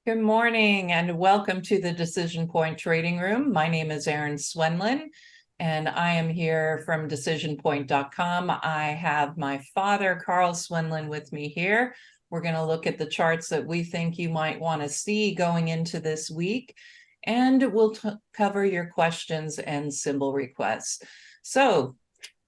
Good morning and welcome to the DecisionPoint Trading Room. My name is Erin Swenlin and I am here from DecisionPoint.com. I have my father, Carl Swenlin, with me here. We're going to look at the charts that we think you might want to see going into this week, and we'll cover your questions and symbol requests. So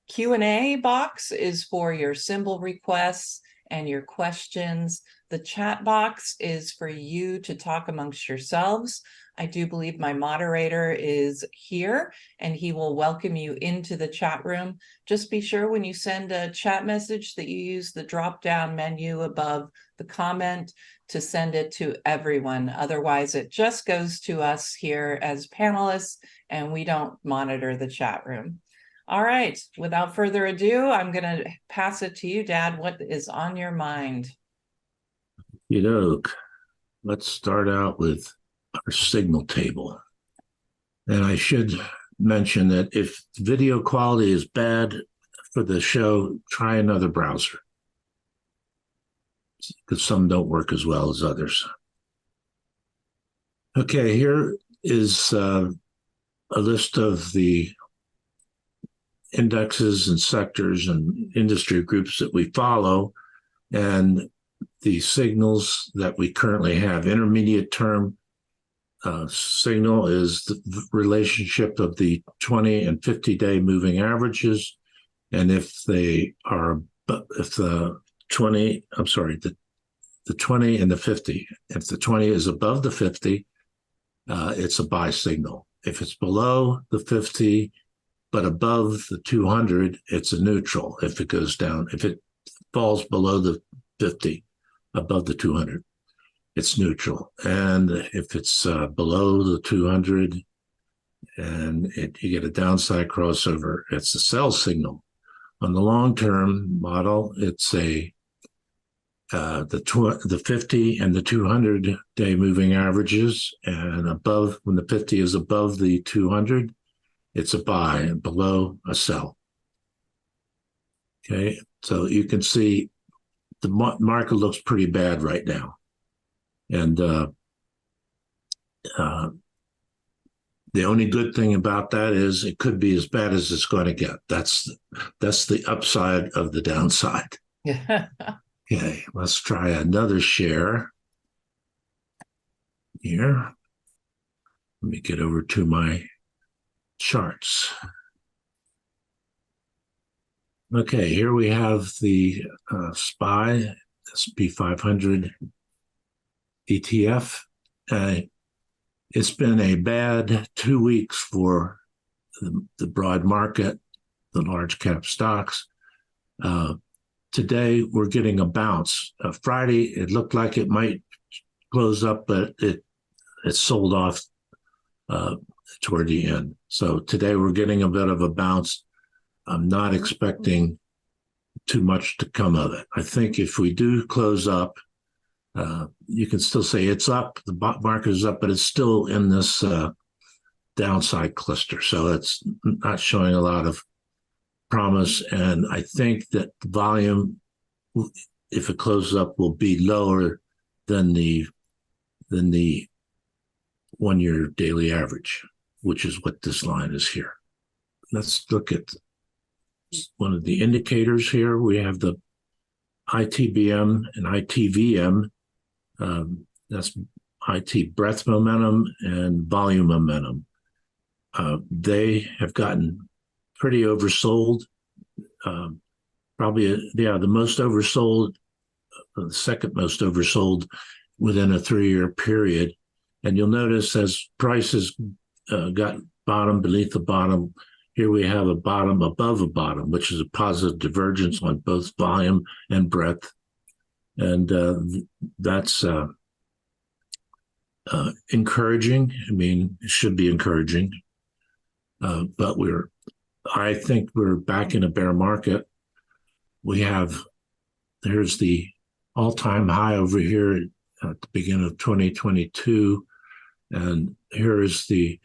Q&A box is for your symbol requests and your questions. The chat box is for you to talk amongst yourselves. I do believe my moderator is here and he will welcome you into the chat room. Just be sure when you send a chat message that you use the drop-down menu above the comment to send it to everyone. Otherwise, it just goes to us here as panelists and we don't monitor the chat room. All right, without further ado, I'm going to pass it to you, Dad. What is on your mind? Let's start out with our signal table. And I should mention that if video quality is bad for the show, try another browser, because some don't work as well as others. Okay, here is a list of the indexes and sectors and industry groups that we follow, and the signals that we currently have. Intermediate term signal is the relationship of the 20 and 50-day moving averages, and if the 20 and the 50, if the 20 is above the 50, it's a buy signal. If it's below the 50 but above the 200, it's a neutral. If it goes down, if it falls below the 50, above the 200, it's neutral. And if it's below the 200 and you get a downside crossover, it's a sell signal. On the long-term model, it's the 50 and the 200-day moving averages, and above, when the 50 is above the 200, it's a buy, and below, a sell. Okay, so you can see the market looks pretty bad right now. And the only good thing about that is it could be as bad as it's going to get. That's the upside of the downside. Okay, let's try another share here. Let me get over to my charts. Okay, here we have the SPY, S&P 500 ETF. It's been a bad 2 weeks for the broad market, the large cap stocks. Today, we're getting a bounce. Friday, it looked like it might close up, but it sold off toward the end. So today, we're getting a bit of a bounce. I'm not expecting too much to come of it. I think if we do close up, you can still say it's up, the market is up, but it's still in this downside cluster. So it's not showing a lot of promise. And I think that the volume, if it closes up, will be lower than the 1 year daily average, which is what this line is here. Let's look at one of the indicators here. We have the ITBM and ITVM. That's IT breadth momentum and volume momentum. They have gotten pretty oversold. Probably, the most oversold, the second most oversold within a 3-year period. And you'll notice as prices got bottom beneath the bottom, here we have a bottom above a bottom, which is a positive divergence on both volume and breadth. And that's encouraging. I mean, it should be encouraging. But I think we're back in a bear market. Here's the all-time high over here at the beginning of 2022. And here is a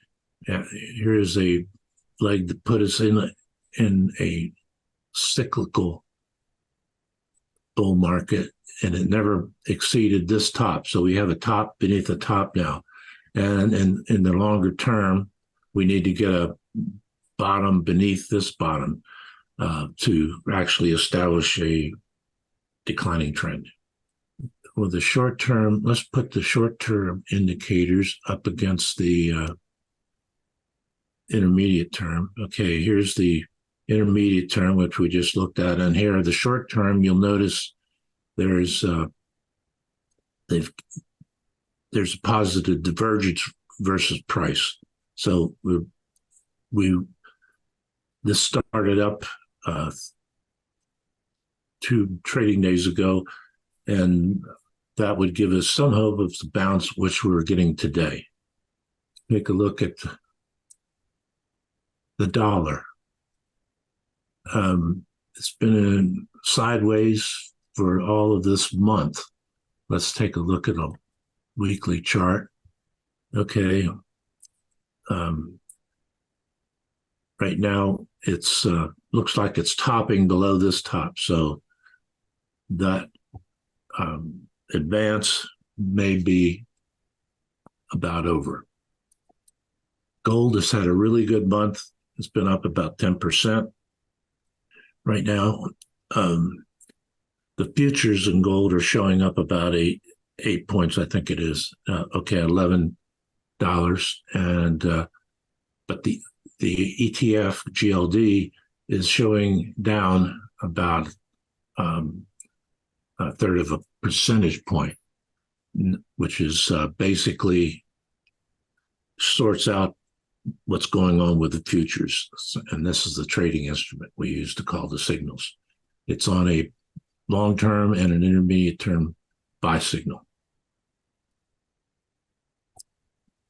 leg to put us in a cyclical bull market and it never exceeded this top. So we have a top beneath the top now. And in the longer term, we need to get a bottom beneath this bottom to actually establish a declining trend. With the short term, let's put the short-term indicators up against the intermediate term. Okay, here's the intermediate term, which we just looked at. And here, the short term, you'll notice there's a positive divergence versus price. So this started up 2 trading days ago, and that would give us some hope of the bounce which we're getting today. Take a look at the dollar. It's been sideways for all of this month. Let's take a look at a weekly chart. Okay. Right now, it's looks like it's topping below this top. So that advance may be about over. Gold has had a really good month. It's been up about 10% right now. The futures in gold are showing up about eight points, I think it is. Okay, $11, and but the ETF GLD is showing down about a third of a percentage point, which is basically sorts out what's going on with the futures. And this is the trading instrument we use to call the signals. It's on a long-term and an intermediate-term buy signal.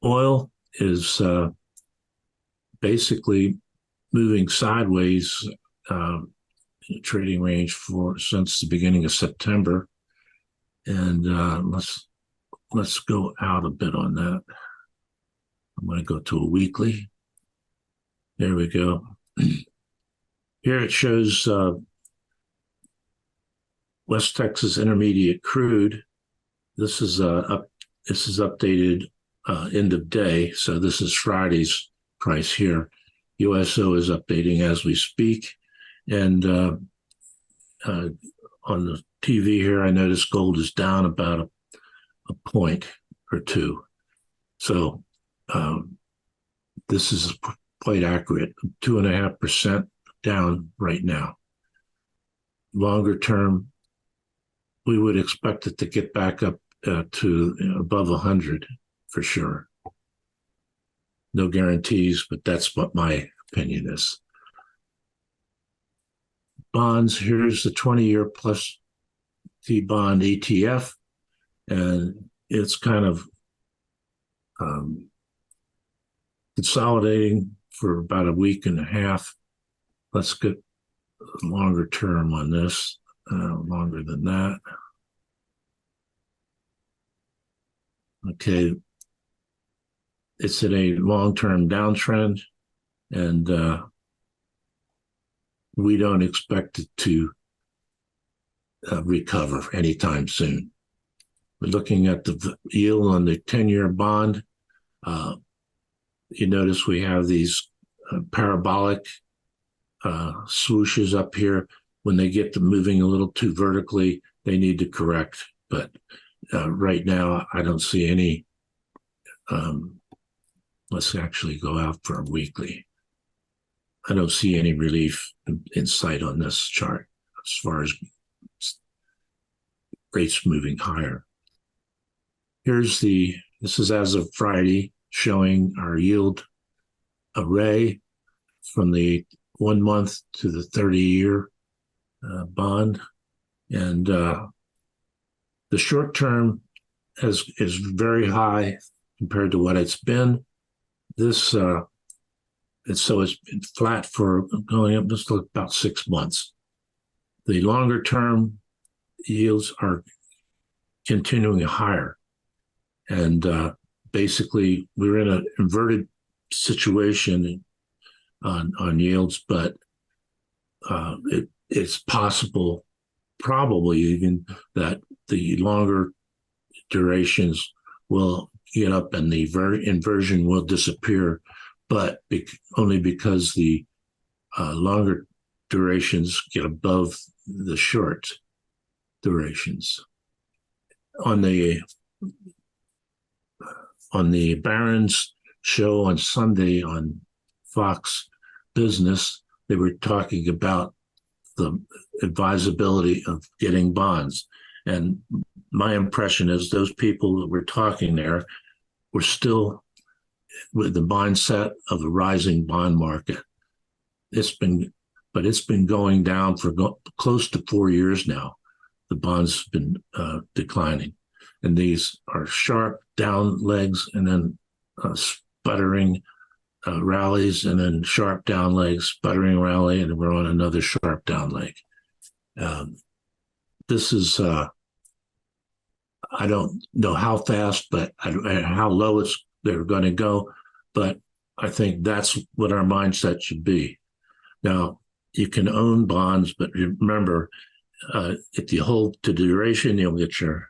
Oil is basically moving sideways in a trading range since the beginning of September. And let's go out a bit on that. I'm going to go to a weekly. There we go. Here it shows West Texas Intermediate crude. This is updated end of day. So this is Friday's price here. USO is updating as we speak. And on the TV here, I noticed gold is down about a point or two. So this is quite accurate, 2.5% down right now. Longer term, we would expect it to get back up to above 100 for sure. No guarantees, but that's what my opinion is. Bonds, here's the 20-year plus T-bond ETF, and it's kind of consolidating for about a week and a half. Let's get longer term on this, longer than that. Okay, it's in a long-term downtrend, and we don't expect it to recover anytime soon. We're looking at the yield on the 10-year bond. You notice we have these parabolic swooshes up here. When they get to moving a little too vertically, they need to correct. But right now, I don't see any. Let's actually go out for a weekly. I don't see any relief in sight on this chart as far as rates moving higher. This is as of Friday, showing our yield array from the 1 month to the 30-year bond. And the short term is very high compared to what it's been. It's been flat for going up just about 6 months. The longer term yields are continuing higher. And basically, we're in an inverted situation on yields, but it's possible probably even that the longer durations will get up and the inversion will disappear, but only because the longer durations get above the short durations. On the Barron's show on Sunday on Fox Business, they were talking about the advisability of getting bonds. And my impression is those people that were talking there were still with the mindset of the rising bond market. It's been going down for close to 4 years now. The bonds have been declining. And these are sharp down legs and then sputtering rallies, and then sharp down legs, sputtering rally, and we're on another sharp down leg. This is, I don't know how fast, but how low they're going to go, but I think that's what our mindset should be. Now, you can own bonds, but remember, if you hold to duration, you'll get your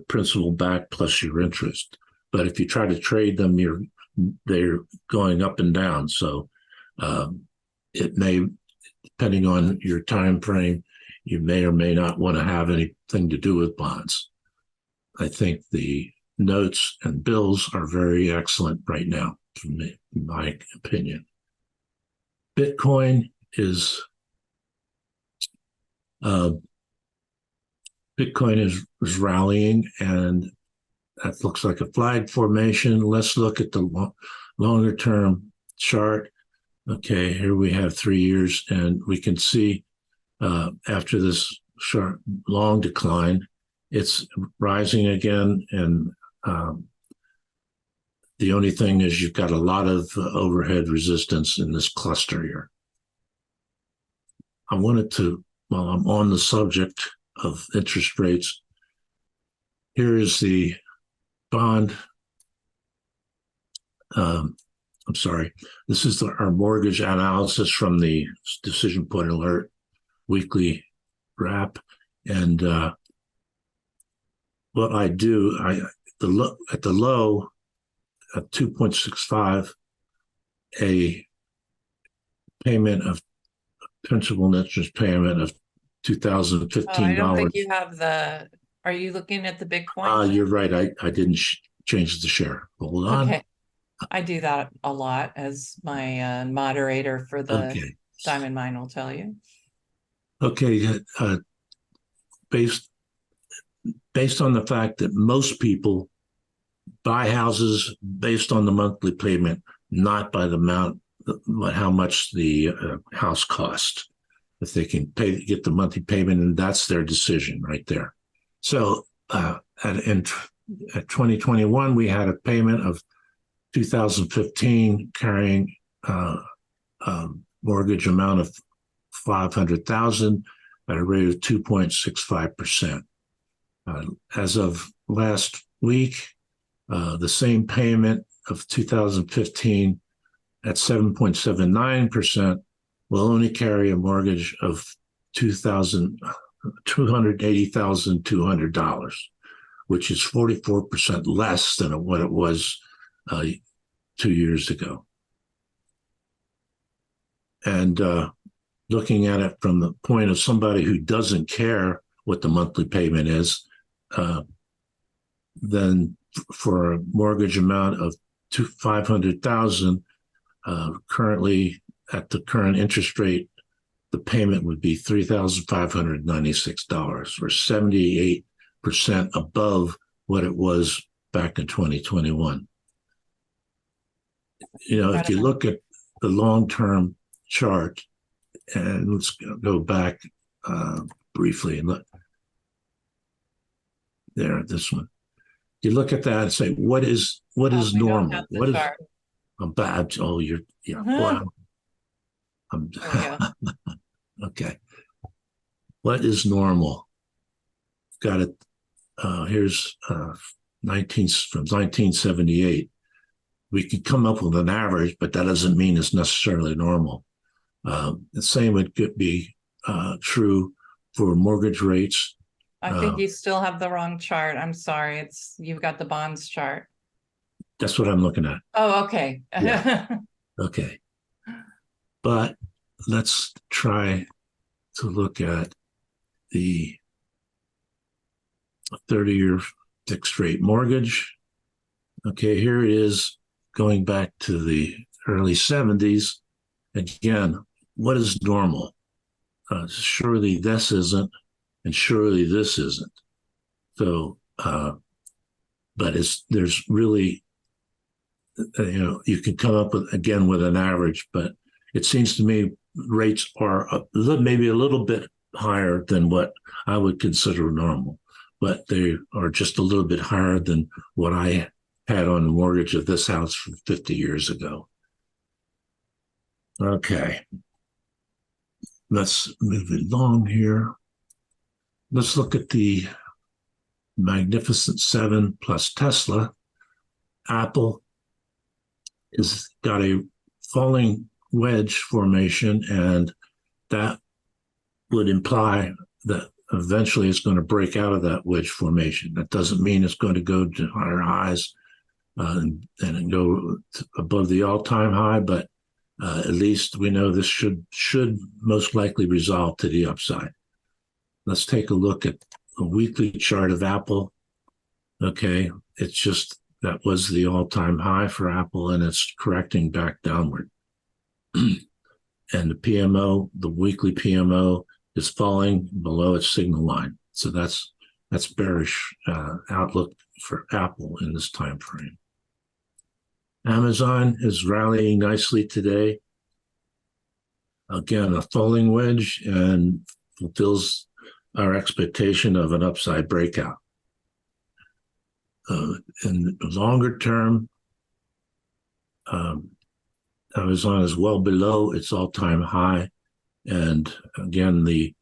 principal back plus your interest. But if you try to trade them, they're going up and down. So it may, depending on your time frame, you may or may not want to have anything to do with bonds. I think the notes and bills are very excellent right now, for me, in my opinion. Bitcoin is rallying, and that looks like a flag formation. Let's look at the longer term chart. Okay, here we have 3 years, and we can see after this sharp long decline, it's rising again. And the only thing is you've got a lot of overhead resistance in this cluster here. I wanted to, while I'm on the subject of interest rates, here is the bond. I'm sorry. This is our mortgage analysis from the DecisionPoint Alert weekly wrap. And what I do, at the low at 2.65, a payment of principal and interest payment of $2,015. I don't think you have are you looking at the Bitcoin? You're right. I didn't change the share. Hold on. Okay. I do that a lot, as my moderator for the Diamond Mine will tell you. Okay. Based on the fact that most people buy houses based on the monthly payment, not by the amount, how much the house costs. If they can get the monthly payment, and that's their decision right there. So in 2021, we had a payment of $2,015 carrying a mortgage amount of $500,000 at a rate of 2.65%. As of last week, the same payment of 2015 at 7.79% will only carry a mortgage of $280,200, which is 44% less than what it was 2 years ago. And looking at it from the point of somebody who doesn't care what the monthly payment is, then for a mortgage amount of $500,000, currently at the current interest rate, the payment would be $3,596, or 78% above what it was back in 2021. You know, if you look at the long-term chart, and let's go back briefly and look there, this one. You look at that and say, what is normal? What is I'm bad? Oh, wow. Okay. What is normal? Got it. Here's from 1978. We could come up with an average, but that doesn't mean it's necessarily normal. The same would be true for mortgage rates. I think you still have the wrong chart. I'm sorry. You've got the bonds chart. That's what I'm looking at. Oh, okay. Yeah. Okay. But let's try to look at the 30-year fixed rate mortgage. Okay, here it is going back to the early 70s. Again, what is normal? Surely this isn't, and surely this isn't. So, but there's really, you can come up with, again, with an average, but it seems to me rates are maybe a little bit higher than what I would consider normal, but they are just a little bit higher than what I had on the mortgage of this house from 50 years ago. Okay. Let's move it along here. Let's look at the Magnificent Seven plus Tesla. Apple has got a falling wedge formation, and that would imply that eventually it's going to break out of that wedge formation. That doesn't mean it's going to go to higher highs and go above the all-time high, but at least we know this should most likely resolve to the upside. Let's take a look at a weekly chart of Apple. Okay, it's just that was the all-time high for Apple, and it's correcting back downward. And the PMO, the weekly PMO, is falling below its signal line. So that's bearish outlook for Apple in this time frame. Amazon is rallying nicely today. Again, a falling wedge, and fulfills our expectation of an upside breakout. In the longer term, Amazon is well below its all-time high. And again, the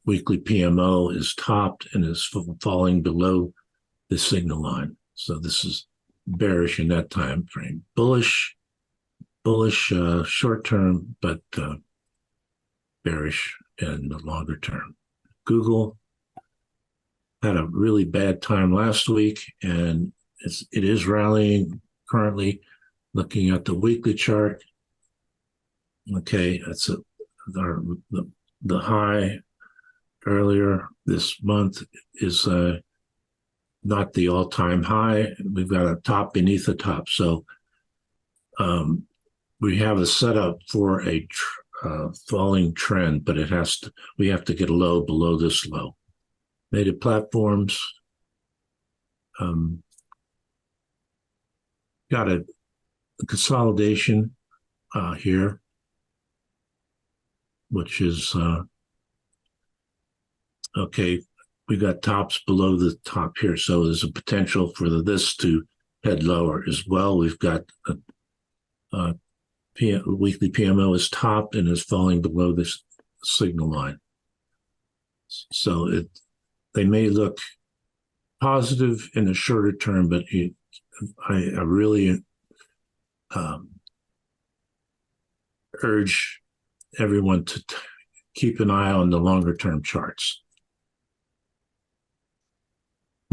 weekly PMO is topped and is falling below the signal line. So this is bearish in that time frame. Bullish short term, but bearish in the longer term. Google had a really bad time last week, and it is rallying currently. Looking at the weekly chart, okay, that's the high earlier this month is not the all-time high. We've got a top beneath the top, so we have a setup for a falling trend, but we have to get a low below this low. Native platforms got a consolidation here, which is okay. We got tops below the top here, so there's a potential for this to head lower as well. We've got a weekly PMO is topped and is falling below this signal line. So they may look positive in the shorter term, but I really urge everyone to keep an eye on the longer term charts.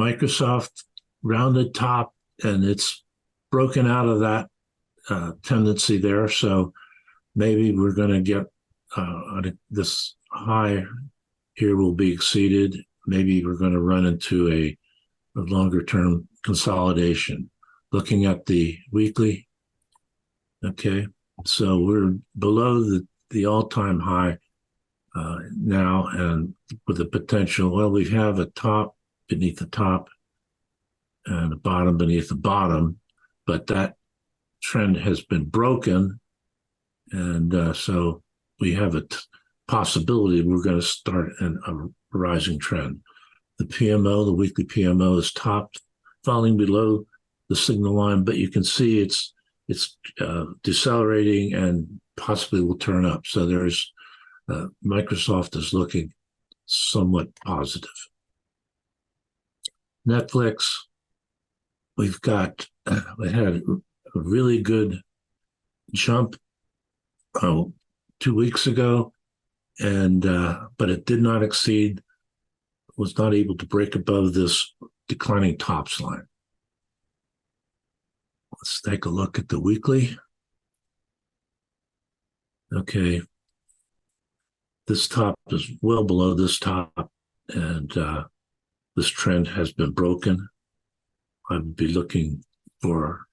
Microsoft rounded top, and it's broken out of that tendency there. So maybe we're going to get this high here will be exceeded. Maybe we're going to run into a longer term consolidation. Looking at the weekly, okay, so we're below the all-time high now, and with the potential, well, we have a top beneath the top and a bottom beneath the bottom, but that trend has been broken, and so we have a possibility we're going to start a rising trend. The PMO, the weekly PMO, is topped, falling below the signal line, but you can see it's decelerating and possibly will turn up. So there's Microsoft is looking somewhat positive. Netflix, we had a really good jump 2 weeks ago, and but it did not exceed, was not able to break above this declining tops line. Let's take a look at the weekly. Okay, this top is well below this top, and this trend has been broken. I would be looking for,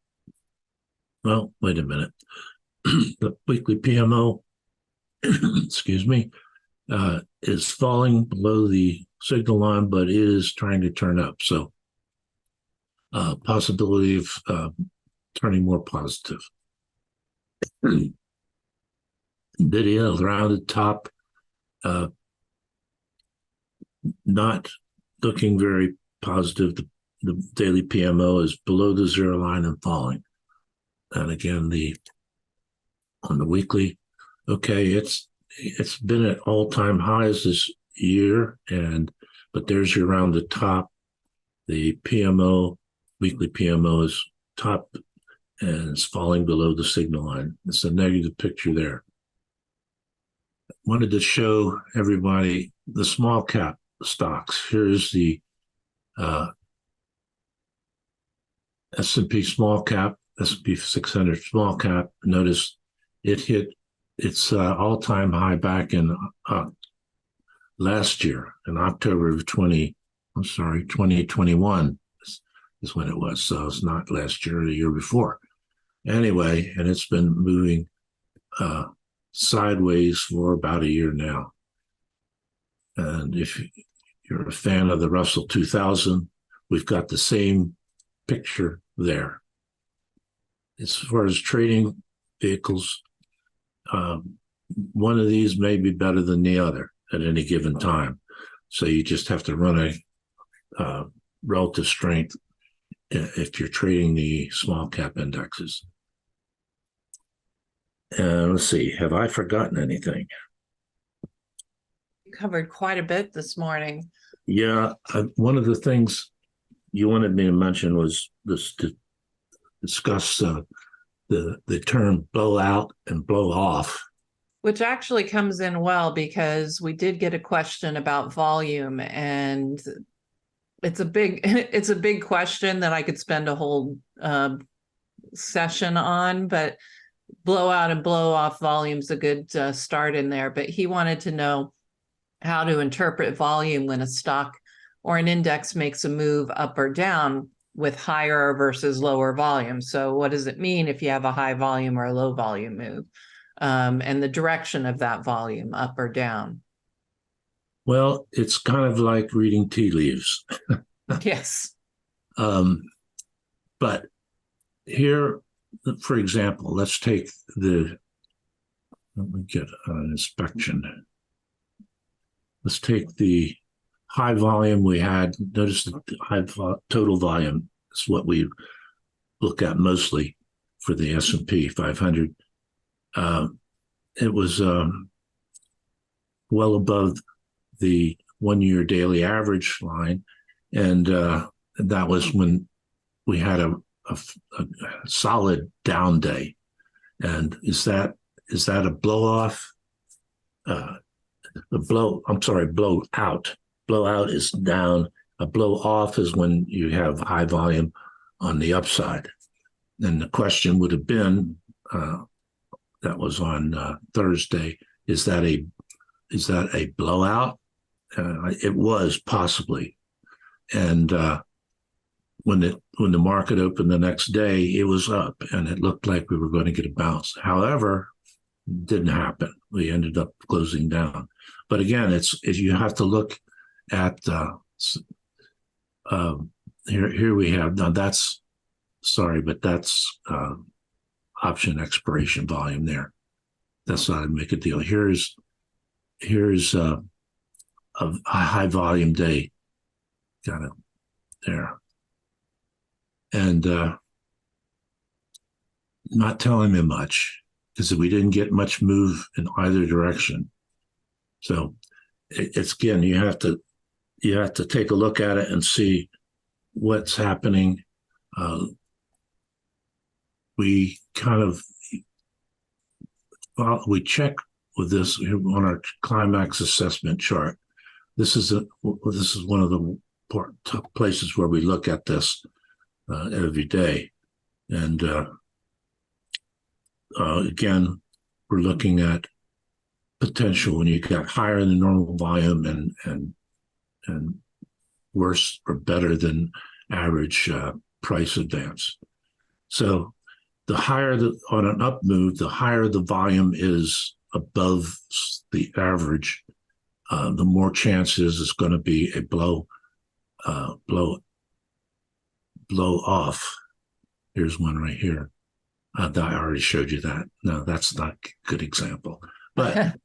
well, wait a minute. The weekly PMO, excuse me, is falling below the signal line, but it is trying to turn up. So possibility of turning more positive. Video around the top, not looking very positive. The daily PMO is below the zero line and falling. And again, on the weekly, okay, it's been at all-time highs this year, but there's your around the top. The PMO, weekly PMO is top and it's falling below the signal line. It's a negative picture there. Wanted to show everybody the small cap stocks. Here's the S&P small cap, S&P 600 small cap. Notice it hit its all-time high back in last year, in October of 2021 is when it was. So it's not last year, the year before. Anyway, and it's been moving sideways for about a year now. And if you're a fan of the Russell 2000, we've got the same picture there. As far as trading vehicles, one of these may be better than the other at any given time. So you just have to run a relative strength if you're trading the small cap indexes. And let's see, have I forgotten anything? You covered quite a bit this morning. Yeah, one of the things you wanted me to mention was this, to discuss the term blowout and blowoff. Which actually comes in well because we did get a question about volume, and it's a big question that I could spend a whole session on, but blowout and blowoff volume's a good start in there. But he wanted to know how to interpret volume when a stock or an index makes a move up or down with higher versus lower volume. So what does it mean if you have a high volume or a low volume move? And the direction of that volume, up or down? Well, it's kind of like reading tea leaves. Yes. But here, for example, let's take let me get an inspection. Let's take the high volume we had. Notice the high total volume is what we look at mostly for the S&P 500. It was well above the 1 year daily average line. And that was when we had a solid down day. And is that a blow-off? Blowout. Blowout is down. A blow-off is when you have high volume on the upside. And the question would have been, that was on Thursday, is that a blowout? It was possibly. And when the market opened the next day, it was up and it looked like we were going to get a bounce. However, it didn't happen. We ended up closing down. But again, you have to look at here we have, now that's option expiration volume there. That's not a make a deal. Here's a high volume day. Got it there. And not telling me much because we didn't get much move in either direction. So it's again, you have to take a look at it and see what's happening. We check with this on our climax assessment chart. This is one of the places where we look at this every day, and again, we're looking at potential when you got higher than normal volume and worse or better than average price advance. So the higher on an up move, the higher the volume is above the average, the more chances it's going to be a blow off. Here's one right here. I already showed you that. No, that's not a good example. But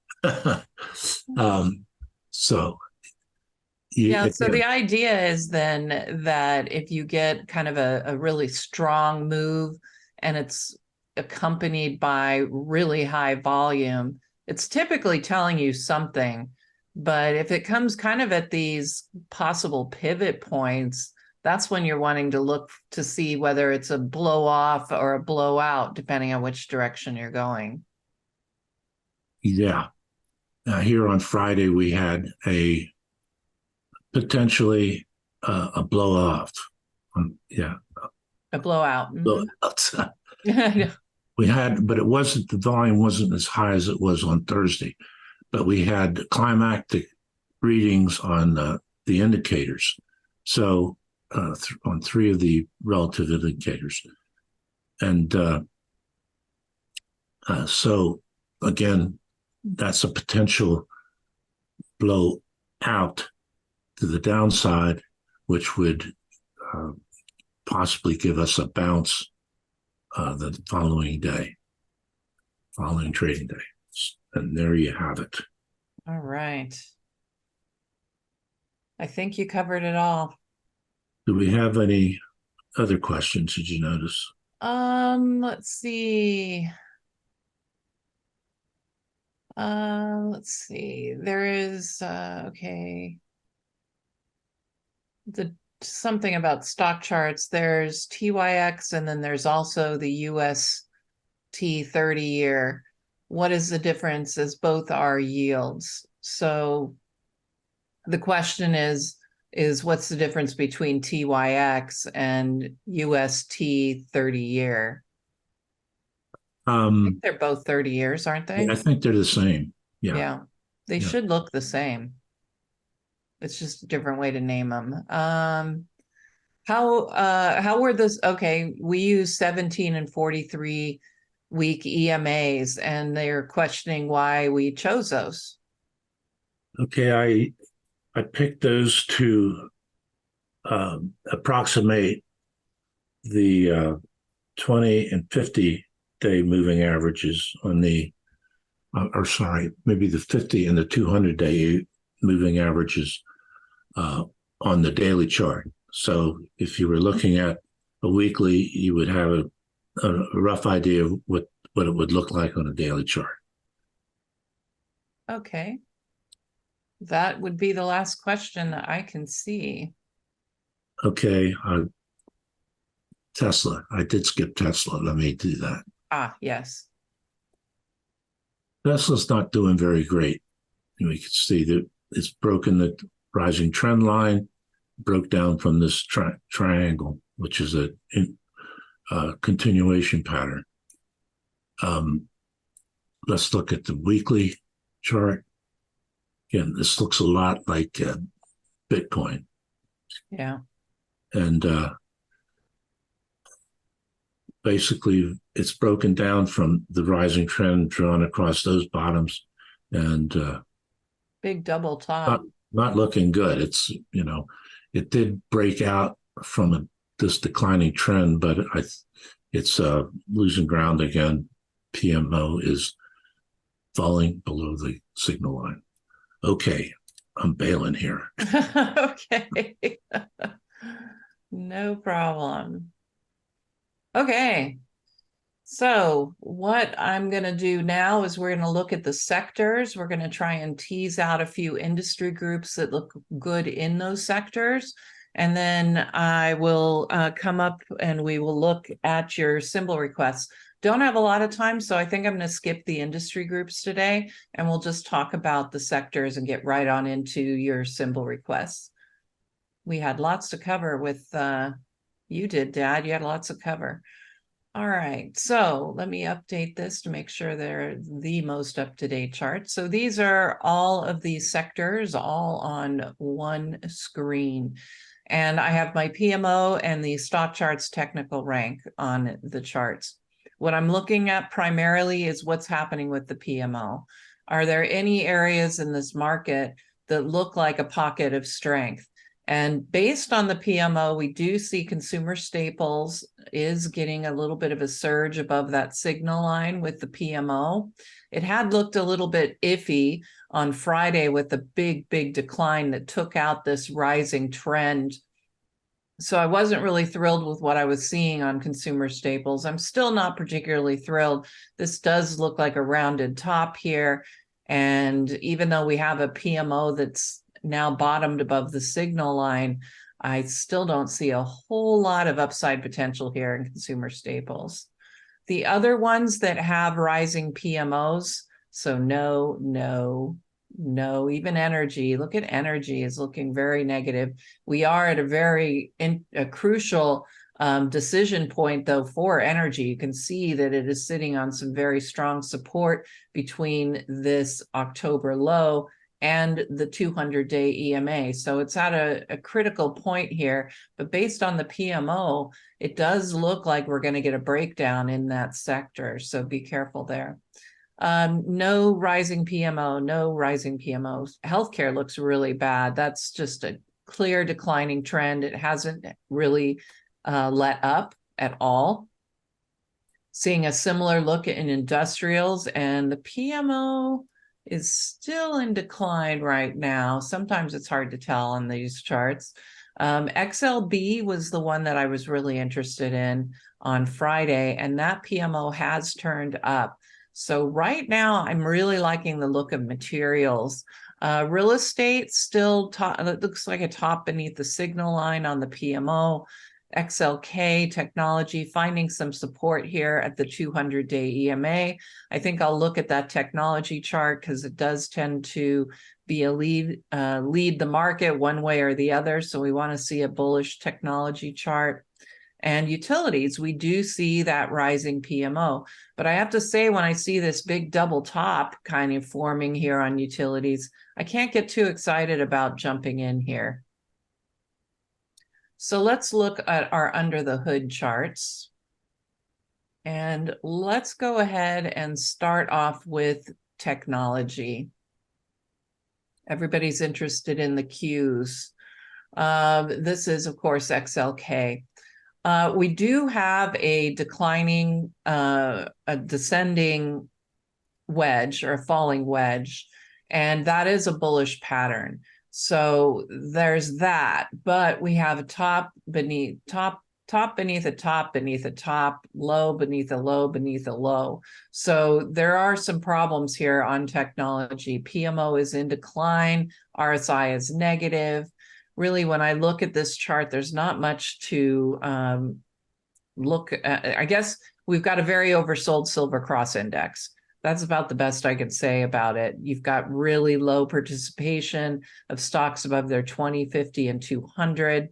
so yeah, so the idea is then that if you get kind of a really strong move and it's accompanied by really high volume, it's typically telling you something. But if it comes kind of at these possible pivot points, that's when you're wanting to look to see whether it's a blow off or a blowout, depending on which direction you're going. Yeah. Here on Friday, we had a potentially a blow off. Yeah. A blowout. Blowout. We had, but it wasn't, the volume wasn't as high as it was on Thursday, but we had climactic readings on the indicators. So on three of the relative indicators. And so again, that's a potential blow out to the downside, which would possibly give us a bounce the following trading day. And there you have it. All right. I think you covered it all. Do we have any other questions? Did you notice? Let's see. Let's see. There is okay. Something about stock charts. There's TYX and then there's also the UST 30-year. What is the difference, as both are yields? So the question is what's the difference between TYX and UST 30-year? I think they're both 30 years, aren't they? I think they're the same. Yeah. Yeah. They should look the same. It's just a different way to name them. How were those? Okay, we use 17 and 43 week EMAs, and they're questioning why we chose those. Okay, I picked those to approximate the 20 and 50-day moving averages on the, maybe the 50 and the 200-day moving averages on the daily chart. So if you were looking at a weekly, you would have a rough idea of what it would look like on a daily chart. Okay. That would be the last question that I can see. Okay. Tesla. I did skip Tesla. Let me do that. Ah, yes. Tesla's not doing very great. We can see that it's broken the rising trend line, broke down from this triangle, which is a continuation pattern. Let's look at the weekly chart. Again, this looks a lot like Bitcoin. Yeah. And basically, it's broken down from the rising trend drawn across those bottoms, and big double top. Not looking good. It's, it did break out from this declining trend, but it's losing ground again. PMO is falling below the signal line. Okay, I'm bailing here. Okay. No problem. Okay. So what I'm going to do now is we're going to look at the sectors. We're going to try and tease out a few industry groups that look good in those sectors. And then I will come up and we will look at your symbol requests. don't have a lot of time, so I think I'm going to skip the industry groups today, and we'll just talk about the sectors and get right on into your symbol requests. We had lots to cover with, you did, Dad, you had lots to cover. All right, so let me update this to make sure they're the most up-to-date chart. So these are all of these sectors all on one screen. And I have my PMO and the StockCharts technical rank on the charts. What I'm looking at primarily is what's happening with the PMO. Are there any areas in this market that look like a pocket of strength? And based on the PMO, we do see consumer staples is getting a little bit of a surge above that signal line with the PMO. It had looked a little bit iffy on Friday with the big decline that took out this rising trend. So I wasn't really thrilled with what I was seeing on consumer staples. I'm still not particularly thrilled. This does look like a rounded top here. And even though we have a PMO that's now bottomed above the signal line, I still don't see a whole lot of upside potential here in consumer staples. The other ones that have rising PMOs, so no, even energy. Look at energy is looking very negative. We are at a crucial decision point, though, for energy. You can see that it is sitting on some very strong support between this October low and the 200-day EMA. So it's at a critical point here, but based on the PMO, it does look like we're going to get a breakdown in that sector. So be careful there. No rising PMO, no rising PMOs. Healthcare looks really bad. That's just a clear declining trend. It hasn't really let up at all. Seeing a similar look in industrials, and the PMO is still in decline right now. Sometimes it's hard to tell on these charts. XLB was the one that I was really interested in on Friday, and that PMO has turned up. So right now, I'm really liking the look of materials. Real estate still it looks like a top beneath the signal line on the PMO. XLK technology finding some support here at the 200-day EMA. I think I'll look at that technology chart because it does tend to be a lead the market one way or the other. So we want to see a bullish technology chart. And utilities, we do see that rising PMO. But I have to say, when I see this big double top kind of forming here on utilities, I can't get too excited about jumping in here. So let's look at our under the hood charts. And let's go ahead and start off with technology. Everybody's interested in the Qs. This is, of course, XLK. We do have a declining, a descending wedge or a falling wedge, and that is a bullish pattern. So there's that, but we have a top beneath top beneath a top beneath a top, low beneath a low beneath a low. So there are some problems here on technology. PMO is in decline, RSI is negative. Really, when I look at this chart, there's not much to look at. I guess we've got a very oversold silver cross index. That's about the best I can say about it. You've got really low participation of stocks above their 20, 50, and 200.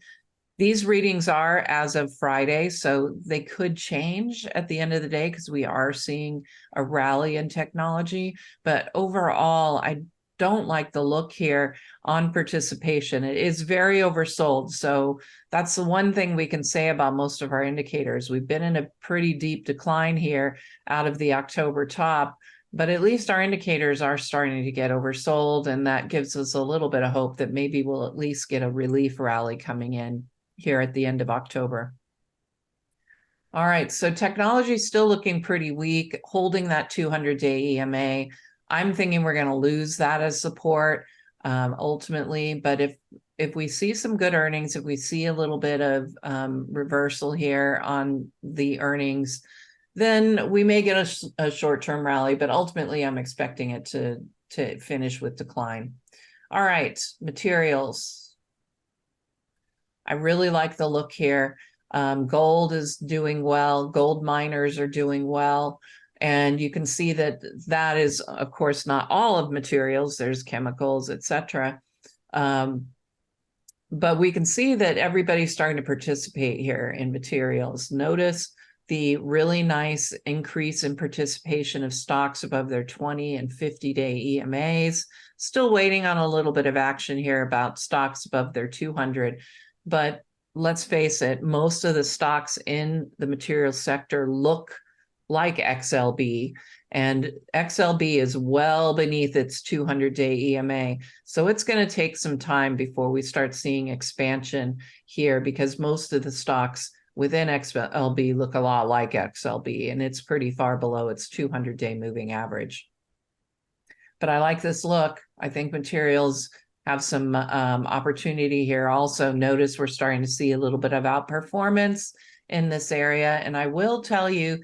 These readings are as of Friday, so they could change at the end of the day because we are seeing a rally in technology. But overall, I don't like the look here on participation. It is very oversold. So that's the one thing we can say about most of our indicators. We've been in a pretty deep decline here out of the October top, but at least our indicators are starting to get oversold. And that gives us a little bit of hope that maybe we'll at least get a relief rally coming in here at the end of October. All right, so technology is still looking pretty weak, holding that 200-day EMA. I'm thinking we're going to lose that as support ultimately, but if we see some good earnings, if we see a little bit of reversal here on the earnings, then we may get a short-term rally, but ultimately I'm expecting it to finish with decline. All right, materials. I really like the look here. Gold is doing well. Gold miners are doing well. And you can see that that is, of course, not all of materials. There's chemicals, etc. But we can see that everybody's starting to participate here in materials. Notice the really nice increase in participation of stocks above their 20 and 50-day EMAs. Still waiting on a little bit of action here about stocks above their 200. But let's face it, most of the stocks in the materials sector look like XLB, and XLB is well beneath its 200-day EMA. So it's going to take some time before we start seeing expansion here, because most of the stocks within XLB look a lot like XLB, and it's pretty far below its 200-day moving average. But I like this look. I think materials have some opportunity here. Also, notice we're starting to see a little bit of outperformance in this area. And I will tell you,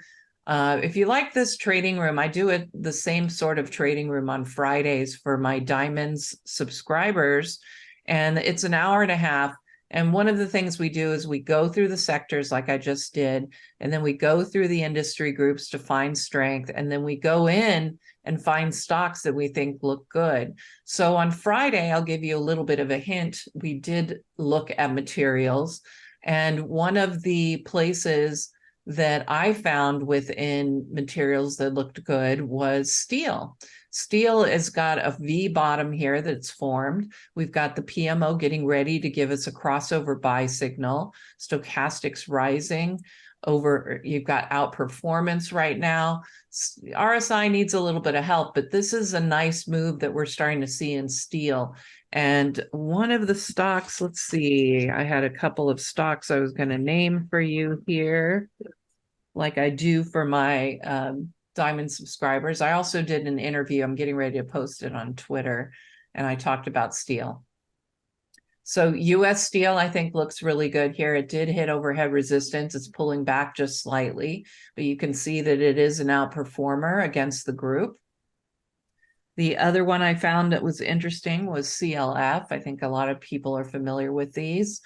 if you like this trading room, I do the same sort of trading room on Fridays for my Diamonds subscribers, and it's an hour and a half. And one of the things we do is we go through the sectors like I just did, and then we go through the industry groups to find strength, and then we go in and find stocks that we think look good. So on Friday, I'll give you a little bit of a hint. We did look at materials, and one of the places that I found within materials that looked good was steel. Steel has got a V bottom here that's formed. We've got the PMO getting ready to give us a crossover buy signal. Stochastics rising over, you've got outperformance right now. RSI needs a little bit of help, but this is a nice move that we're starting to see in steel. And one of the stocks, let's see, I had a couple of stocks I was going to name for you here, like I do for my Diamond subscribers. I also did an interview. I'm getting ready to post it on Twitter, and I talked about steel. So US steel, I think, looks really good here. It did hit overhead resistance. It's pulling back just slightly, but you can see that it is an outperformer against the group. The other one I found that was interesting was CLF. I think a lot of people are familiar with these.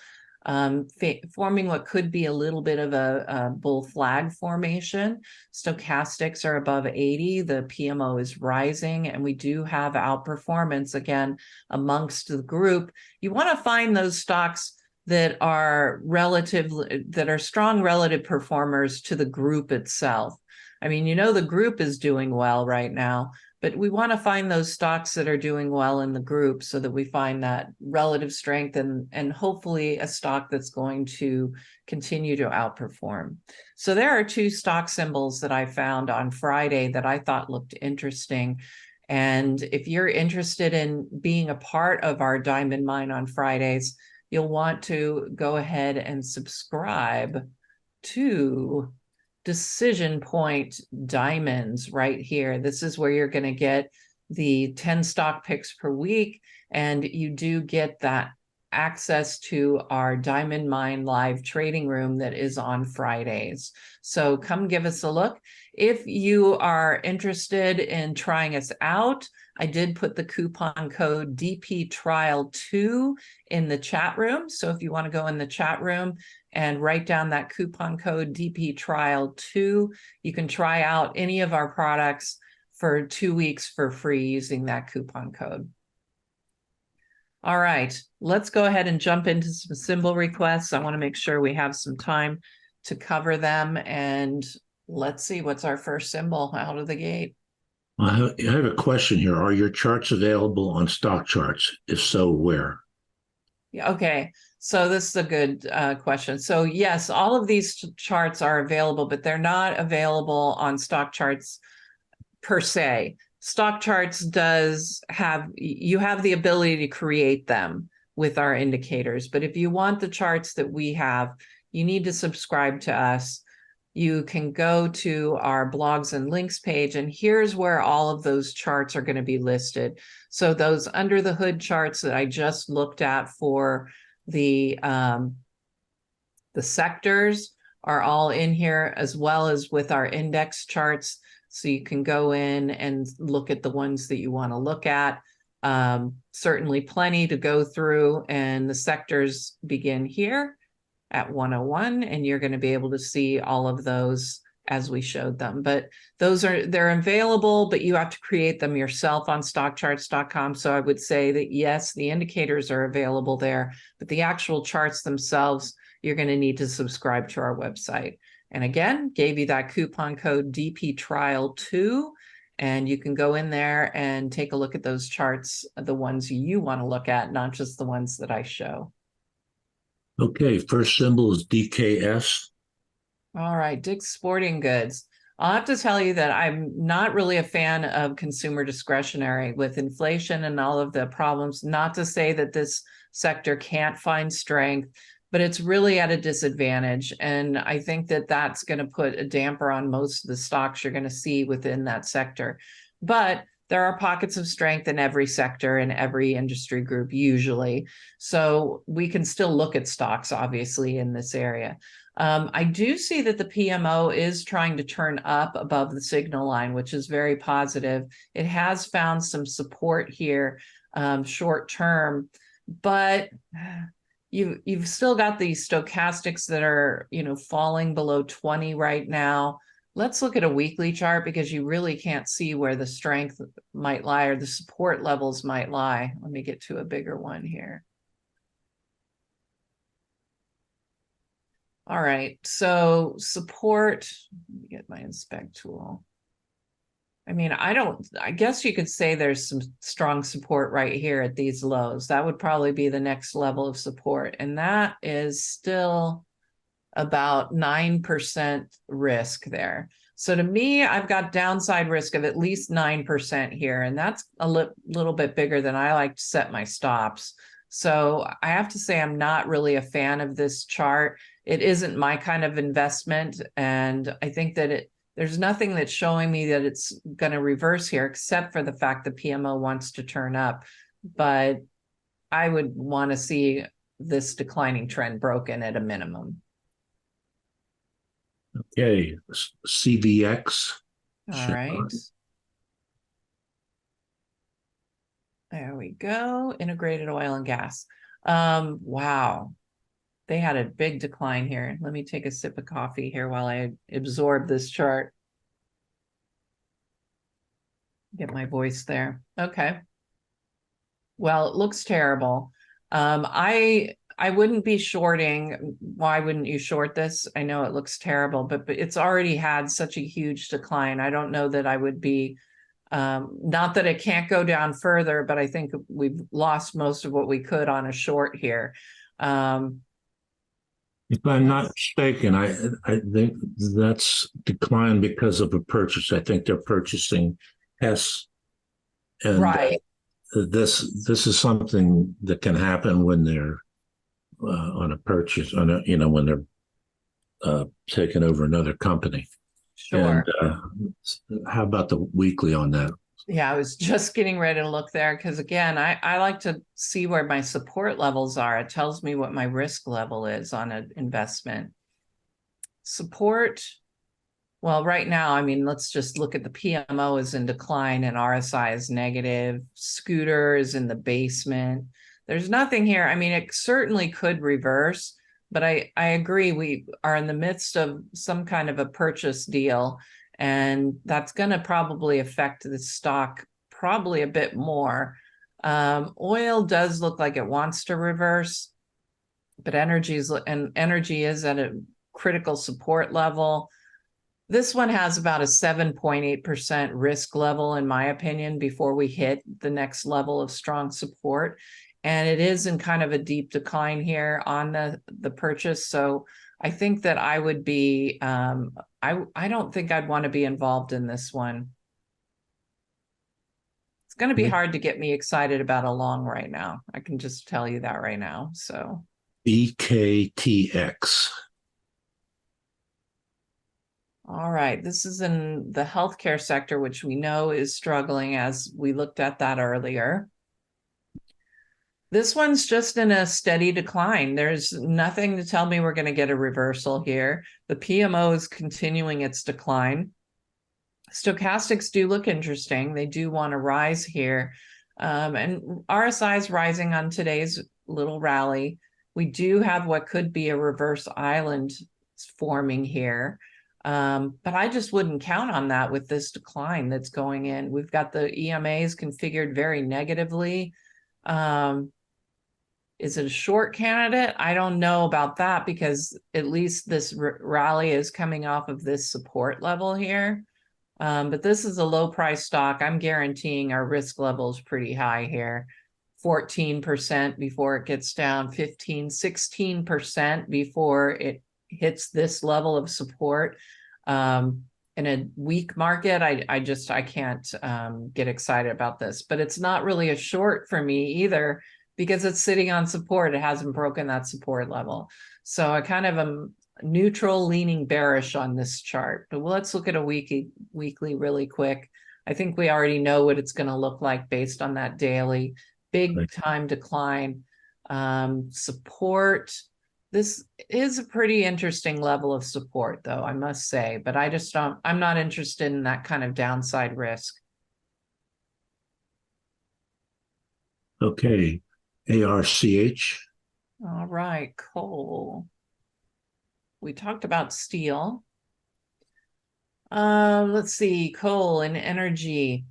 Forming what could be a little bit of a bull flag formation. Stochastics are above 80. The PMO is rising, and we do have outperformance again amongst the group. You want to find those stocks that are strong relative performers to the group itself. I mean, you know, the group is doing well right now, but we want to find those stocks that are doing well in the group so that we find that relative strength and hopefully a stock that's going to continue to outperform. So there are two stock symbols that I found on Friday that I thought looked interesting. And if you're interested in being a part of our Diamond Mine on Fridays, you'll want to go ahead and subscribe to DecisionPoint Diamonds right here. This is where you're going to get the 10 stock picks per week, and you do get that access to our Diamond Mine live trading room that is on Fridays. So come give us a look. If you are interested in trying us out, I did put the coupon code DPTrial2 in the chat room. So if you want to go in the chat room and write down that coupon code DPTrial2, you can try out any of our products for 2 weeks for free using that coupon code. All right, let's go ahead and jump into some symbol requests. I want to make sure we have some time to cover them, and let's see what's our first symbol out of the gate. I have a question here. Are your charts available on StockCharts? If so, where? Yeah, okay, so this is a good question. So yes, all of these charts are available, but they're not available on StockCharts per se. StockCharts does have, you have the ability to create them with our indicators, but if you want the charts that we have, you need to subscribe to us. You can go to our blogs and links page, and here's where all of those charts are going to be listed. So those under the hood charts that I just looked at for the sectors are all in here, as well as with our index charts. So you can go in and look at the ones that you want to look at. Certainly plenty to go through, and the sectors begin here. at 101, and you're going to be able to see all of those as we showed them. But they're available, but you have to create them yourself on StockCharts.com. So I would say that yes, the indicators are available there, but the actual charts themselves, you're going to need to subscribe to our website. And again, gave you that coupon code DPTrial2, and you can go in there and take a look at those charts, the ones you want to look at, not just the ones that I show. Okay, first symbol is DKS. All right, Dick's Sporting Goods. I'll have to tell you that I'm not really a fan of consumer discretionary with inflation and all of the problems. Not to say that this sector can't find strength, but it's really at a disadvantage. And I think that that's going to put a damper on most of the stocks you're going to see within that sector. But there are pockets of strength in every sector and every industry group usually. So we can still look at stocks, obviously, in this area. I do see that the PMO is trying to turn up above the signal line, which is very positive. It has found some support here short term, but you've still got these stochastics that are, falling below 20 right now. Let's look at a weekly chart because you really can't see where the strength might lie or the support levels might lie. Let me get to a bigger one here. All right, so support, let me get my inspect tool. I mean, I guess you could say there's some strong support right here at these lows. That would probably be the next level of support. And that is still about 9% risk there. So to me, I've got downside risk of at least 9% here. And that's a little bit bigger than I like to set my stops. So I have to say I'm not really a fan of this chart. It isn't my kind of investment. And I think that there's nothing that's showing me that it's going to reverse here, except for the fact the PMO wants to turn up. But I would want to see this declining trend broken at a minimum. Okay, CVX. All right. There we go. Integrated oil and gas. Wow. They had a big decline here. Let me take a sip of coffee here while I absorb this chart. Get my voice there. Okay. Well, it looks terrible. I wouldn't be shorting. Why wouldn't you short this? I know it looks terrible, but it's already had such a huge decline. I don't know that I would be, not that it can't go down further, but I think we've lost most of what we could on a short here. If I'm not mistaken, I think that's declined because of a purchase. I think they're purchasing Hess, and right. This is something that can happen when they're on a purchase, when they're taking over another company. Sure. And how about the weekly on that? Yeah, I was just getting ready to look there because, again, I like to see where my support levels are. It tells me what my risk level is on an investment. Support, well, right now, I mean, let's just look at the PMO is in decline and RSI is negative. Scooter is in the basement. There's nothing here. I mean, it certainly could reverse, but I agree we are in the midst of some kind of a purchase deal. And that's going to probably affect the stock probably a bit more. Oil does look like it wants to reverse, but energy is at a critical support level. This one has about a 7.8% risk level, in my opinion, before we hit the next level of strong support. And it is in kind of a deep decline here on the purchase. So I think that I would be, I don't think I'd want to be involved in this one. It's going to be hard to get me excited about a long right now. I can just tell you that right now. So BKTX. All right, this is in the healthcare sector, which we know is struggling, as we looked at that earlier. This one's just in a steady decline. There's nothing to tell me we're going to get a reversal here. The PMO is continuing its decline. Stochastics do look interesting. They do want to rise here. And RSI is rising on today's little rally. We do have what could be a reverse island forming here. But I just wouldn't count on that with this decline that's going in. We've got the EMAs configured very negatively. Is it a short candidate? I don't know about that, because at least this rally is coming off of this support level here. But this is a low price stock. I'm guaranteeing our risk level is pretty high here. 14% before it gets down, 15, 16% before it hits this level of support. In a weak market, I can't get excited about this, but it's not really a short for me either, because it's sitting on support. It hasn't broken that support level. So I kind of am neutral leaning bearish on this chart. But let's look at a weekly really quick. I think we already know what it's going to look like based on that daily. Big time decline. Support. This is a pretty interesting level of support, though, I must say, but I'm not interested in that kind of downside risk. Okay. ARCH. All right, coal. We talked about steel. Let's see, coal and energy.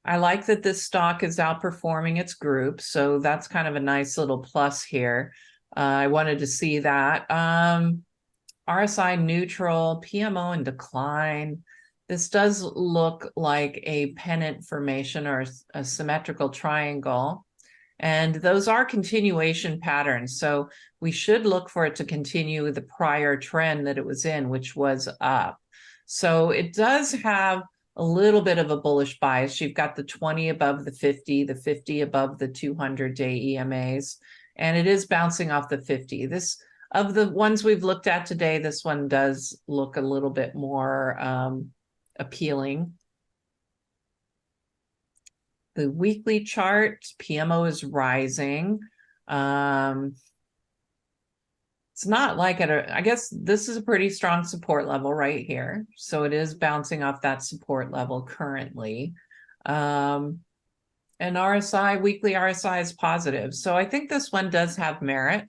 I like that this stock is outperforming its group, so that's kind of a nice little plus here. I wanted to see that. RSI neutral, PMO in decline. This does look like a pennant formation or a symmetrical triangle. And those are continuation patterns. So we should look for it to continue the prior trend that it was in, which was up. So it does have a little bit of a bullish bias. You've got the 20 above the 50 above the 200-day EMAs, and it is bouncing off the 50. This, of the ones we've looked at today, this one does look a little bit more appealing. The weekly chart, PMO is rising. It's not like I guess this is a pretty strong support level right here. So it is bouncing off that support level currently. And RSI, weekly RSI is positive. So I think this one does have merit.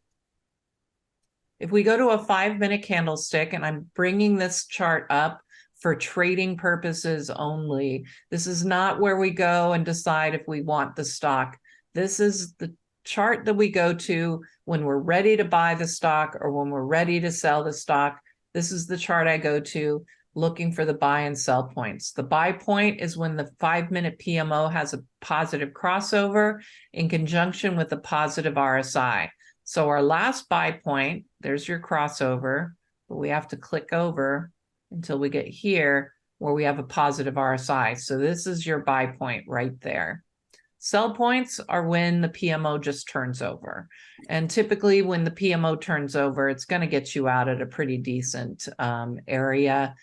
If we go to a 5-minute candlestick, and I'm bringing this chart up for trading purposes only. This is not where we go and decide if we want the stock. This is the chart that we go to when we're ready to buy the stock or when we're ready to sell the stock. This is the chart I go to looking for the buy and sell points. The buy point is when the 5-minute PMO has a positive crossover in conjunction with the positive RSI. So our last buy point, there's your crossover, but we have to click over until we get here where we have a positive RSI. So this is your buy point right there. Sell points are when the PMO just turns over. And typically when the PMO turns over, it's going to get you out at a pretty decent area.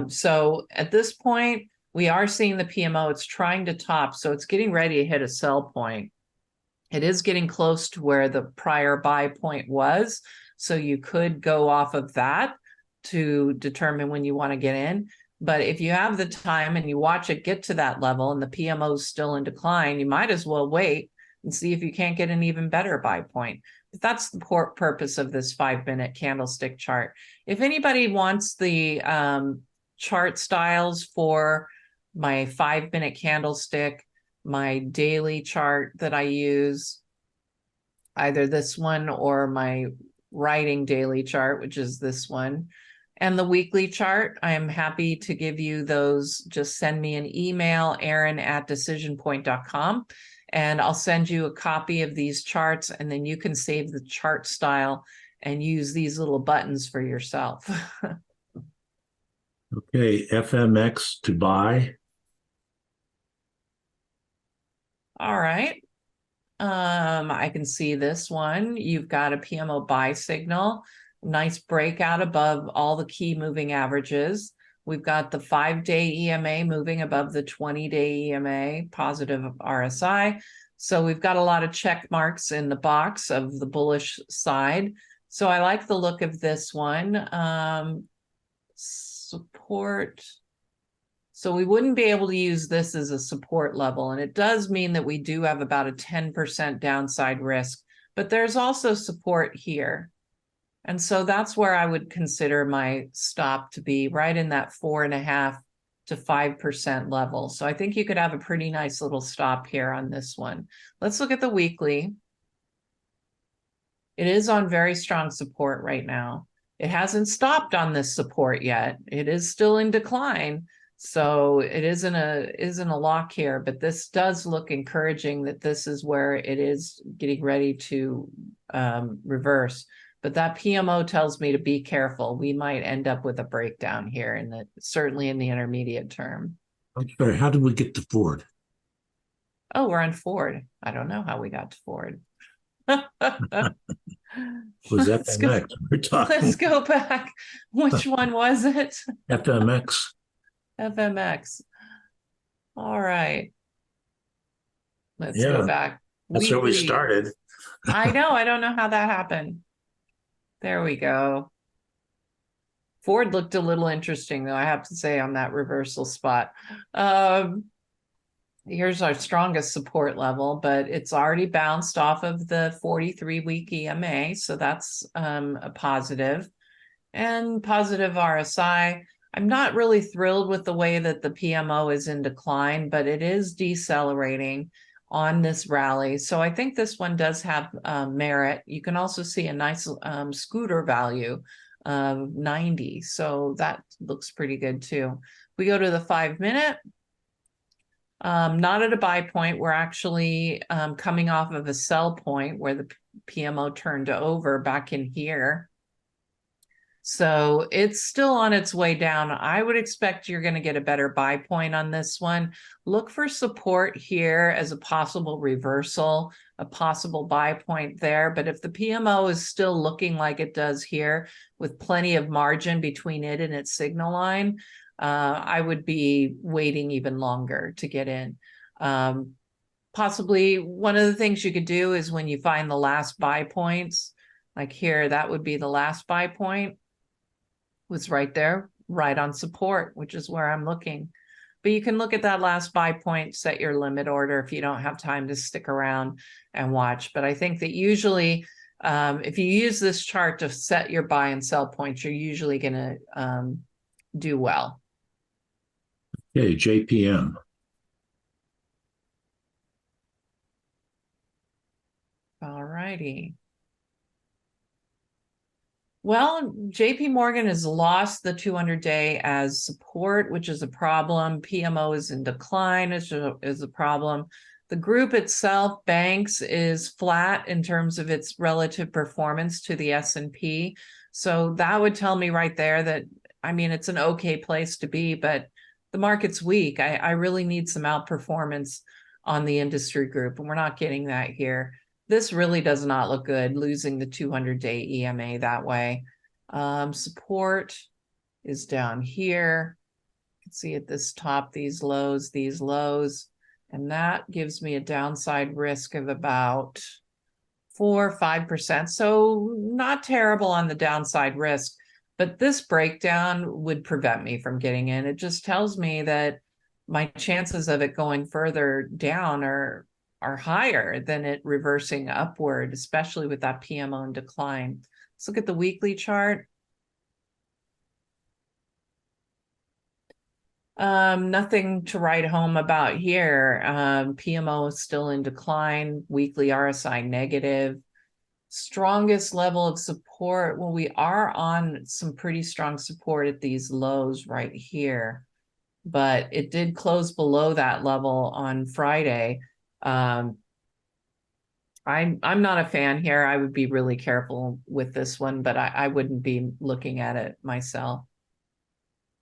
So at this point, we are seeing the PMO. It's trying to top, so it's getting ready to hit a sell point. It is getting close to where the prior buy point was. So you could go off of that to determine when you want to get in. But if you have the time and you watch it get to that level and the PMO is still in decline, you might as well wait and see if you can't get an even better buy point. But that's the purpose of this 5-minute candlestick chart. If anybody wants the chart styles for my 5-minute candlestick, my daily chart that I use, either this one or my writing daily chart, which is this one, and the weekly chart, I am happy to give you those. Just send me an email, Erin@DecisionPoint.com, and I'll send you a copy of these charts, and then you can save the chart style and use these little buttons for yourself. Okay, FMX to buy. All right. I can see this one. You've got a PMO buy signal. Nice breakout above all the key moving averages. We've got the 5-day EMA moving above the 20-day EMA, positive RSI. So we've got a lot of check marks in the box of the bullish side. So I like the look of this one. Support. So we wouldn't be able to use this as a support level. And it does mean that we do have about a 10% downside risk but there's also support here. And so that's where I would consider my stop to be, right in that 4.5 to 5% level. So I think you could have a pretty nice little stop here on this one. Let's look at the weekly. It is on very strong support right now. It hasn't stopped on this support yet. It is still in decline. So it isn't a lock here, but this does look encouraging that this is where it is getting ready to reverse. But that PMO tells me to be careful. We might end up with a breakdown here certainly in the intermediate term. I'm sorry, how did we get to Ford? Oh, we're on Ford. I don't know how we got to Ford. Was FMX? We're talking. Let's go back. Which one was it? FMX. FMX. All right. Let's go back. That's where we started. I know. I don't know how that happened. There we go. Ford looked a little interesting, though, I have to say, on that reversal spot. Here's our strongest support level, but it's already bounced off of the 43-week EMA, so that's a positive. And positive RSI. I'm not really thrilled with the way that the PMO is in decline, but it is decelerating on this rally. So I think this one does have merit. You can also see a nice scooter value of 90. So that looks pretty good too. We go to the 5-minute. Not at a buy point. We're actually coming off of a sell point where the PMO turned over back in here. So it's still on its way down. I would expect you're going to get a better buy point on this one. Look for support here as a possible reversal, a possible buy point there. But if the PMO is still looking like it does here with plenty of margin between it and its signal line, I would be waiting even longer to get in. Possibly one of the things you could do is when you find the last buy points, like here, that would be the last buy point. Was right there, right on support, which is where I'm looking. But you can look at that last buy point, set your limit order if you don't have time to stick around and watch. But I think that usually if you use this chart to set your buy and sell points, you're usually going to do well. Okay, JPM. All righty. Well, JP Morgan has lost the 200-day as support, which is a problem. PMO is in decline, is a problem. The group itself, banks, is flat in terms of its relative performance to the S&P. So that would tell me right there that, I mean, it's an okay place to be, but the market's weak. I really need some outperformance on the industry group, and we're not getting that here. This really does not look good, losing the 200-day EMA that way. Support is down here. You can see at this top, these lows, and that gives me a downside risk of about 4 or 5%. So not terrible on the downside risk, but this breakdown would prevent me from getting in. It just tells me that my chances of it going further down are higher than it reversing upward, especially with that PMO in decline. Let's look at the weekly chart. Nothing to write home about here. PMO is still in decline, weekly RSI negative. Strongest level of support, well, we are on some pretty strong support at these lows right here, but it did close below that level on Friday. I'm not a fan here. I would be really careful with this one, but I wouldn't be looking at it myself.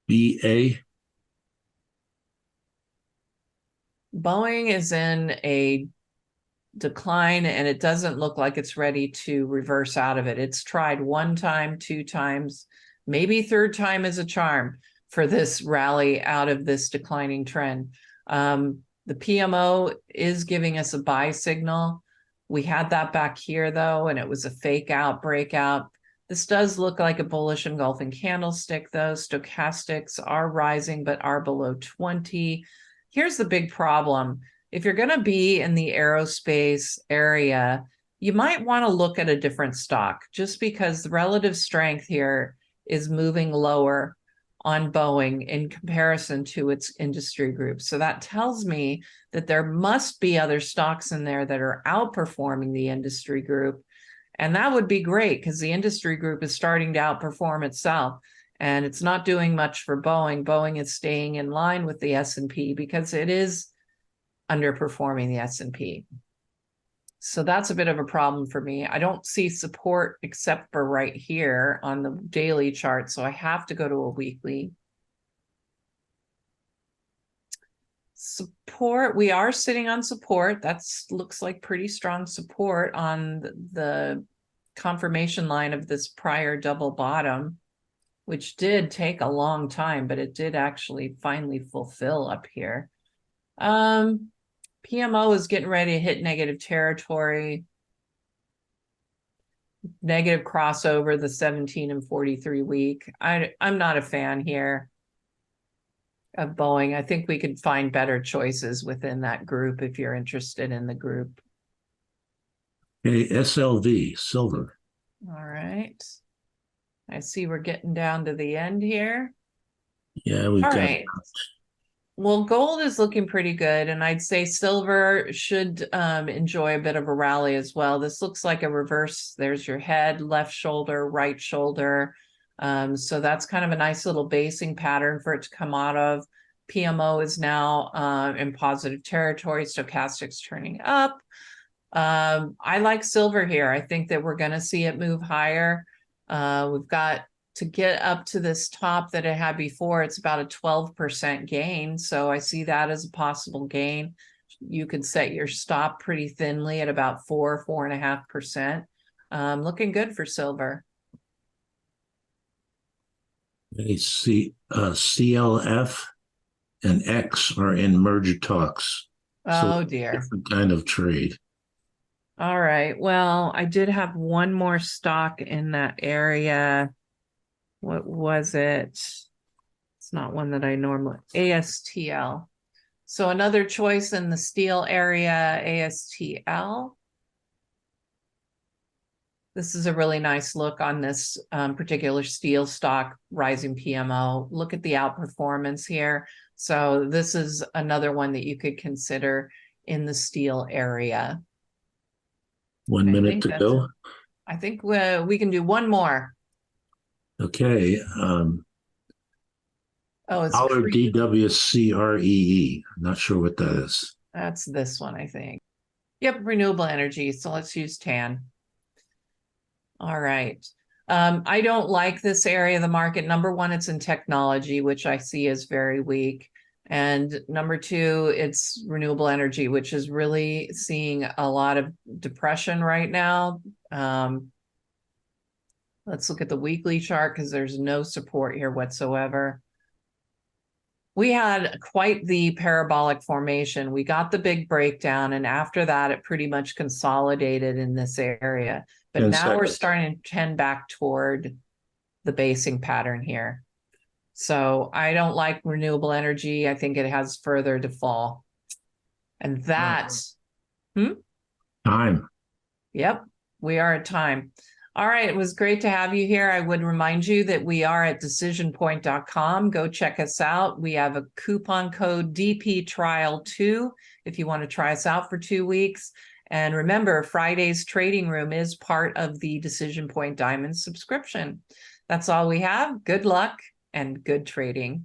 BA. Boeing is in a decline, and it doesn't look like it's ready to reverse out of it. It's tried 1 time, 2 times, maybe 3rd time is a charm for this rally out of this declining trend. The PMO is giving us a buy signal. We had that back here, though, and it was a fake out breakout. This does look like a bullish engulfing candlestick, though. Stochastics are rising, but are below 20. Here's the big problem. If you're going to be in the aerospace area, you might want to look at a different stock just because the relative strength here is moving lower on Boeing in comparison to its industry group. So that tells me that there must be other stocks in there that are outperforming the industry group. And that would be great because the industry group is starting to outperform itself. And it's not doing much for Boeing. Boeing is staying in line with the S&P because it is underperforming the S&P. So that's a bit of a problem for me. I don't see support except for right here on the daily chart. So I have to go to a weekly. Support, we are sitting on support. That looks like pretty strong support on the confirmation line of this prior double bottom, which did take a long time, but it did actually finally fulfill up here. PMO is getting ready to hit negative territory. Negative crossover, the 17 and 43 week. I'm not a fan here of Boeing. I think we could find better choices within that group if you're interested in the group. Okay, SLV, silver. All right. I see we're getting down to the end here. Yeah, we've got. Right. Well, gold is looking pretty good, and I'd say silver should enjoy a bit of a rally as well. This looks like a reverse. There's your head, left shoulder, right shoulder. So that's kind of a nice little basing pattern for it to come out of. PMO is now in positive territory. Stochastic's turning up. I like silver here. I think that we're going to see it move higher. We've got to get up to this top that it had before. It's about a 12% gain. So I see that as a possible gain. You could set your stop pretty thinly at about 4.5%. Looking good for silver. CLF and X are in merger talks. Oh, dear. Different kind of trade. All right. Well, I did have one more stock in that area. What was it? It's not one that I normally... ASTL. So another choice in the steel area, ASTL. This is a really nice look on this particular steel stock, rising PMO. Look at the outperformance here. So this is another one that you could consider in the steel area. 1 minute to go. I think we can do one more. Okay. It's DWCREE. I'm not sure what that is. That's this one, I think. Yep, renewable energy. So let's use TAN. All right. I don't like this area of the market. Number one, it's in technology, which I see as very weak. And number two, it's renewable energy, which is really seeing a lot of depression right now. Let's look at the weekly chart because there's no support here whatsoever. We had quite the parabolic formation. We got the big breakdown, and after that, it pretty much consolidated in this area. But now we're starting to tend back toward the basing pattern here. So I don't like renewable energy. I think it has further to fall. And that's time. Yep, we are at time. All right, it was great to have you here. I would remind you that we are at DecisionPoint.com. Go check us out. We have a coupon code DPTrial2 if you want to try us out for 2 weeks. And remember, Friday's trading room is part of the Decision Point Diamond subscription. That's all we have. Good luck and good trading.